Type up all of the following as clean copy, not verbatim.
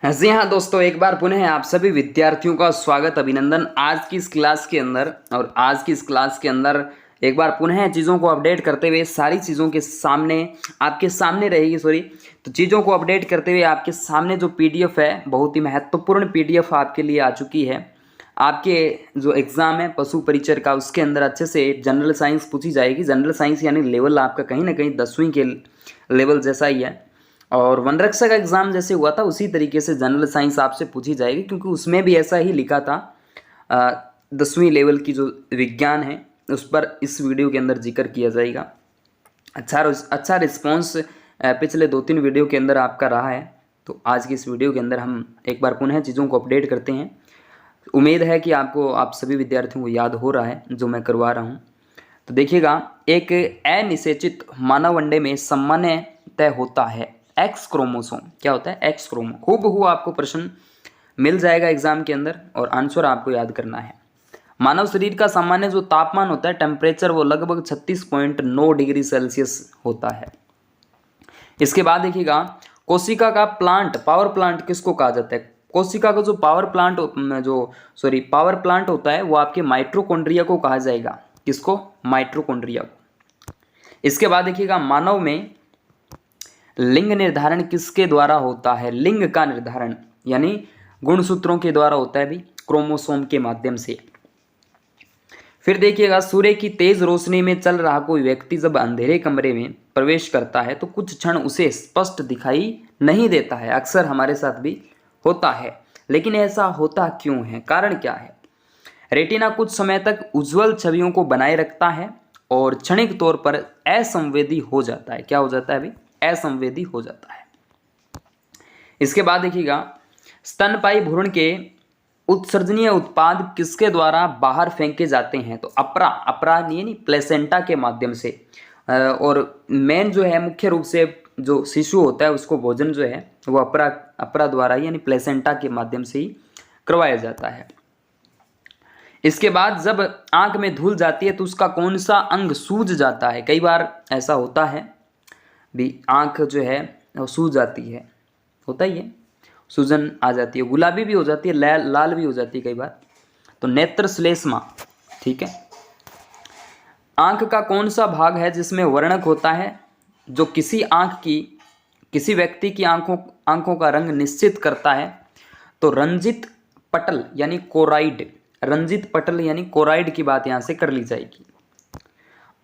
जी हाँ दोस्तों, एक बार पुनः आप सभी विद्यार्थियों का स्वागत अभिनंदन आज की इस क्लास के अंदर। और आज की इस क्लास के अंदर एक बार पुनः चीज़ों को अपडेट करते हुए सारी चीज़ों के सामने आपके सामने रहेगी। तो चीज़ों को अपडेट करते हुए आपके सामने जो पीडीएफ है, बहुत ही महत्वपूर्ण पीडीएफ आपके लिए आ चुकी है। आपके जो एग्ज़ाम है पशु परिचर का, उसके अंदर अच्छे से जनरल साइंस पूछी जाएगी। जनरल साइंस यानी लेवल आपका कहीं ना कहीं 10वीं के लेवल जैसा ही है। और वनरक्षक एग्जाम जैसे हुआ था उसी तरीके से जनरल साइंस आपसे पूछी जाएगी, क्योंकि उसमें भी ऐसा ही लिखा था। 10वीं लेवल की जो विज्ञान है उस पर इस वीडियो के अंदर जिक्र किया जाएगा। अच्छा रिस्पॉन्स पिछले 2-3 वीडियो के अंदर आपका रहा है। तो आज की इस वीडियो के अंदर हम एक बार पुनः चीज़ों को अपडेट करते हैं। उम्मीद है कि आप सभी विद्यार्थियों को याद हो रहा है जो मैं करवा रहा हूँ। तो देखिएगा, एक अनिषेचित मानव अंडे में सामान्यतः होता है एक्स क्रोमोसोम। क्या होता है? X chromo. हूबहू आपको प्रश्न मिल जाएगा एग्जाम के अंदर और आंसर आपको याद करना है। मानव शरीर का सामान्य जो तापमान होता है, टेम्परेचर, वो लगभग 36.9 डिग्री सेल्सियस होता है। इसके बाद देखिएगा, कोशिका का प्लांट, पावर प्लांट किसको कहा जाता है? कोशिका का जो पावर प्लांट होता है वो आपके माइटोकॉन्ड्रिया को कहा जाएगा। किसको? माइटोकॉन्ड्रिया को। इसके बाद देखिएगा, मानव में लिंग निर्धारण किसके द्वारा होता है? लिंग का निर्धारण यानी गुणसूत्रों के द्वारा होता है भी, क्रोमोसोम के माध्यम से। फिर देखिएगा, सूर्य की तेज रोशनी में चल रहा कोई व्यक्ति जब अंधेरे कमरे में प्रवेश करता है तो कुछ क्षण उसे स्पष्ट दिखाई नहीं देता है। अक्सर हमारे साथ भी होता है, लेकिन ऐसा होता क्यों है? कारण क्या है? रेटिना कुछ समय तक उज्जवल छवियों को बनाए रखता है और क्षणिक तौर पर असंवेदी हो जाता है। क्या हो जाता है अभी? असंवेदी हो जाता है। इसके बाद देखिएगा, स्तनपायी भ्रूण के उत्सर्जनीय उत्पाद किसके द्वारा बाहर फेंके जाते हैं? तो अपरा नहीं, प्लेसेंटा के माध्यम से। और मेन जो है, मुख्य रूप से जो शिशु होता है उसको भोजन जो है वो अपरा द्वारा यानी प्लेसेंटा के माध्यम से ही करवाया जाता है। इसके बाद जब आंख में धूल जाती है तो उसका कौन सा अंग सूज जाता है? कई बार ऐसा होता है भी, आंख जो है वो सूज जाती है, होता ही है, सूजन आ जाती है, गुलाबी भी हो जाती है, लाल भी हो जाती है कई बार। तो नेत्र श्लेष्मा, ठीक है। आंख का कौन सा भाग है जिसमें वर्णक होता है, जो किसी व्यक्ति की आंखों का रंग निश्चित करता है? तो रंजित पटल यानी कोराइड, रंजित पटल यानी कोराइड की बात यहां से कर ली जाएगी।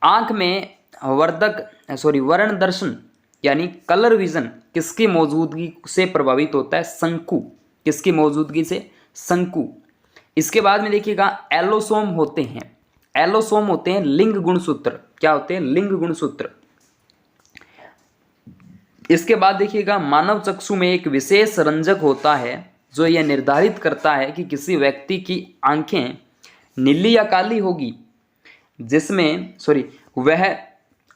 आंख में वर्ण दर्शन यानी कलर विजन किसकी मौजूदगी से प्रभावित होता है? शंकु। किसकी मौजूदगी से? शंकु। इसके बाद में देखिएगा, एलोसोम होते हैं लिंग गुणसूत्र। क्या होते हैं? लिंग गुणसूत्र। इसके बाद देखिएगा, मानव चक्षु में एक विशेष रंजक होता है जो यह निर्धारित करता है कि किसी व्यक्ति की आंखें नीली या काली होगी, वह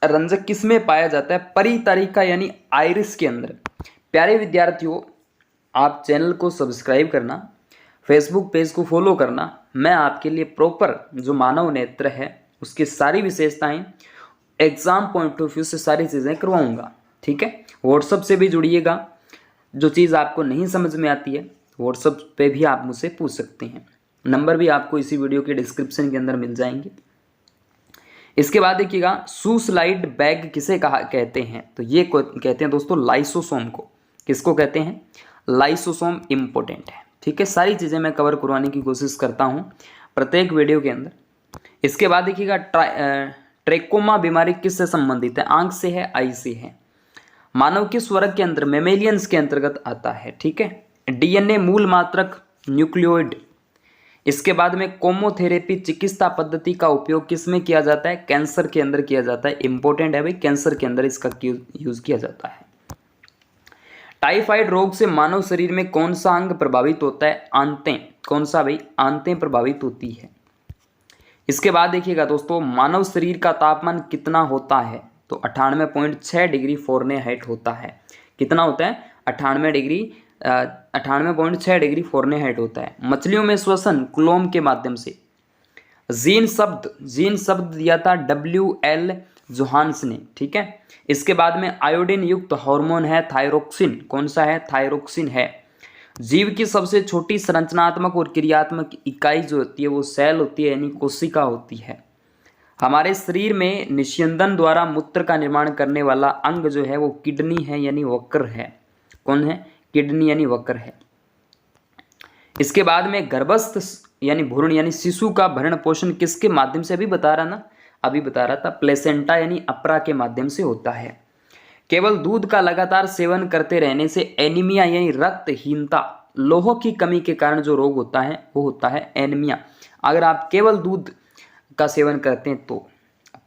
रंजक किस में पाया जाता है? परितारिका यानी आइरिस के अंदर। प्यारे विद्यार्थियों, आप चैनल को सब्सक्राइब करना, फेसबुक पेज को फॉलो करना। मैं आपके लिए प्रॉपर जो मानव नेत्र है उसकी सारी विशेषताएं, एग्जाम पॉइंट ऑफ व्यू से सारी चीज़ें करवाऊंगा, ठीक है। व्हाट्सएप से भी जुड़िएगा, जो चीज़ आपको नहीं समझ में आती है व्हाट्सएप पे भी आप मुझसे पूछ सकते हैं। नंबर भी आपको इसी वीडियो के डिस्क्रिप्शन के अंदर मिल जाएंगे। इसके बाद देखिएगा, सुसाइड बैग किसे कहते हैं? तो ये कहते हैं दोस्तों लाइसोसोम को। किसको कहते हैं? लाइसोसोम इंपॉर्टेंट है, ठीक है। सारी चीज़ें मैं कवर करवाने की कोशिश करता हूँ प्रत्येक वीडियो के अंदर। इसके बाद देखिएगा, ट्रेकोमा बीमारी किससे संबंधित है? आंख से है, आई से है। मानव किस वर्ग के अंदर? मेमेलियंस के अंतर्गत आता है, ठीक है। डीएनए मूल मात्रक न्यूक्लियोइड। इसके बाद में कोमोथेरेपी चिकित्सा पद्धति का उपयोग किस में किया जाता है? कैंसर के अंदर किया जाता है। इंपॉर्टेंट है भाई, कैंसर के अंदर इसका यूज किया जाता है। टाइफाइड रोग से मानव शरीर में कौन सा अंग प्रभावित होता है? आंतें। कौन सा भाई? आंतें प्रभावित होती है। इसके बाद देखिएगा दोस्तों, मानव शरीर का तापमान कितना होता है? तो 98.6 डिग्री फ़ारेनहाइट होता है। कितना होता है? 98.6 डिग्री फ़ारेनहाइट होता है। मछलियों में श्वसन क्लोम के माध्यम से। जीन शब्द दिया था WL जोहान्स ने, ठीक है। इसके बाद में आयोडीन युक्त हार्मोन है थायरोक्सिन। कौन सा है? थायरोक्सिन है। जीव की सबसे छोटी संरचनात्मक और क्रियात्मक इकाई जो होती है वो सेल होती है, यानी कोशिका होती है। हमारे शरीर में निस्यंदन द्वारा मूत्र का निर्माण करने वाला अंग जो है वो किडनी है, यानी वक्र है। कौन है? किडनी यानी वक्र है। इसके बाद में गर्भस्थ यानी भ्रूण यानी शिशु का भरण पोषण किसके माध्यम से? अभी बता रहा था प्लेसेंटा यानी अपरा के माध्यम से होता है। केवल दूध का लगातार सेवन करते रहने से एनीमिया यानी रक्तहीनता, लोह की कमी के कारण जो रोग होता है वो होता है एनीमिया। अगर आप केवल दूध का सेवन करते हैं तो।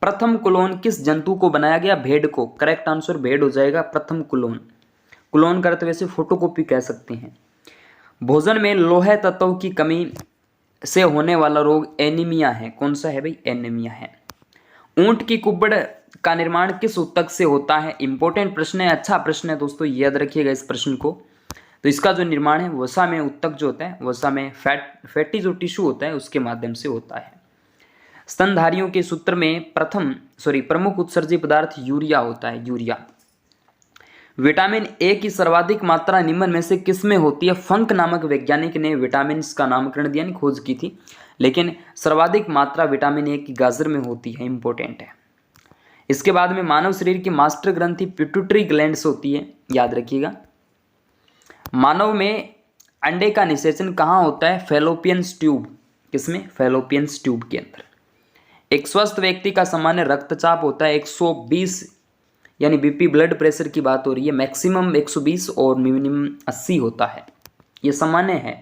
प्रथम क्लोन किस जंतु को बनाया गया? भेड़ को। करेक्ट आंसर भेड़ हो जाएगा प्रथम क्लोन। क्लोन करते वैसे फोटोकॉपी कह सकते हैं। भोजन में लोह तत्व की कमी से होने वाला रोग एनीमिया है। कौन सा है भाई? एनीमिया है। ऊंट की कुब्बड़ का निर्माण किस ऊतक से होता है? इंपॉर्टेंट प्रश्न है, अच्छा प्रश्न है दोस्तों, याद रखिएगा इस प्रश्न को। तो इसका जो निर्माण है वसा में ऊतक जो होता है, वसा में फैटी जो टिश्यू होता है उसके माध्यम से होता है। स्तनधारियों के सूत्र में प्रमुख उत्सर्जी पदार्थ यूरिया होता है, यूरिया। विटामिन ए की सर्वाधिक मात्रा निम्न में से किसमें होती है? फंक नामक वैज्ञानिक ने विटामिन का नामकरण दिया, खोज की थी, लेकिन सर्वाधिक मात्रा विटामिन ए की गाजर में होती है, इंपॉर्टेंट है। इसके बाद में मानव शरीर की मास्टर ग्रंथि पिट्यूटरी ग्लैंड्स होती है, याद रखिएगा। मानव में अंडे का निषेचन कहाँ होता है? Fallopian tube. किसमें? फैलोपियन ट्यूब के अंदर। एक स्वस्थ व्यक्ति का सामान्य रक्तचाप होता है 120, यानी बीपी ब्लड प्रेशर की बात हो रही है। मैक्सिमम 120 और मिनिमम 80 होता है, ये सामान्य है।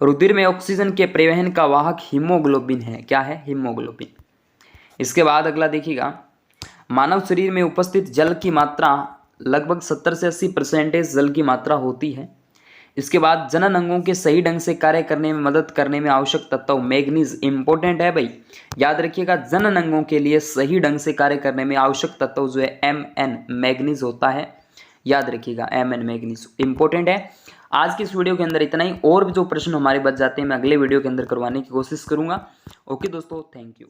रुधिर में ऑक्सीजन के परिवहन का वाहक हीमोग्लोबिन है। क्या है? हीमोग्लोबिन। इसके बाद अगला देखिएगा, मानव शरीर में उपस्थित जल की मात्रा लगभग 70 से 80% जल की मात्रा होती है। इसके बाद जनन अंगों के सही ढंग से कार्य करने में मदद करने में आवश्यक तत्व मैग्नीज, इंपॉर्टेंट है भाई, याद रखिएगा। जनन अंगों के लिए सही ढंग से कार्य करने में आवश्यक तत्व जो है Mn, मैग्नीज होता है, याद रखिएगा Mn मैग्नीज, इंपॉर्टेंट है। आज की इस वीडियो के अंदर इतना ही, और भी जो प्रश्न हमारे बच जाते हैं मैं अगले वीडियो के अंदर करवाने की कोशिश करूंगा। ओके दोस्तों, थैंक यू।